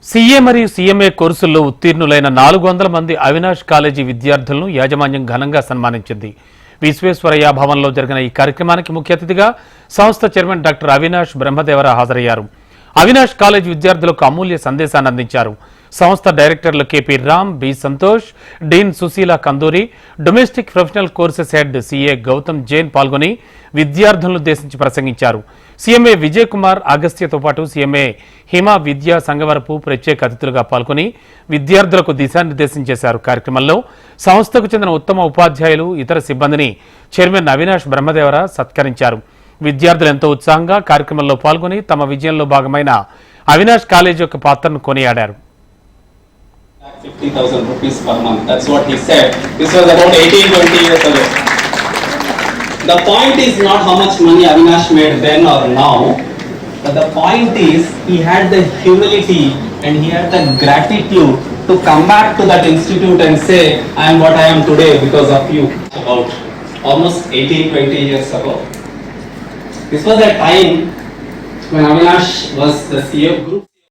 CA మరియు సీఎంఏ కోర్సుల్లో ఉత్తీర్ణులైన 400 మంది అవినాష్ కాలేజీ విద్యార్థులను యాజమాన్యం ఘనంగా సన్మానించింది. విశ్వేశ్వరయ్య భవన్లో జరిగిన ఈ కార్యక్రమానికి ముఖ్య అతిథిగా సంస్థ చైర్మన్ డాక్టర్ అవినాష్ బ్రహ్మదేవర హాజరయ్యారు. అవినాష్ కాలేజ్ విద్యార్థులకు అమూల్య సందేశాన్ని అందించారు. సంస్థ డైరెక్టర్లు KP Ram, B Santosh, dean Sushila Kanduri, domestic professional courses head CA Gautam Jain పాల్గొని విద్యార్థులను ఉద్దేశించి ప్రసంగించారు. సీఎంఏ విజయ్ కుమార్ అగస్త్యతో పాటు సీఎంఏ హిమ విద్యా సంఘవరపు ప్రత్యేక అతిథులుగా పాల్గొని విద్యార్థులకు దిశానిర్దేశం చేశారు. కార్యక్రమంలో సంస్థకు చెందిన ఉత్తమ ఉపాధ్యాయులు, ఇతర సిబ్బందిని చైర్మన్ అవినాష్ బ్రహ్మదేవర సత్కరించారు. విద్యార్థులు ఎంతో ఉత్సాహంగా కార్యక్రమంలో పాల్గొని తమ విజయంలో భాగమైన అవినాష్ కాలేజ్ యొక్క పాత్రను కొనియాడారు. 50,000 rupees per month. That's what he said. This was about 18-20 years ago. The point is not how much money Avinash made then or now, but the point is he had the humility and he had the gratitude to come back to that institute and say, I am what I am today because of you. About almost 18-20 years ago. This was a time when Avinash was the CEO group.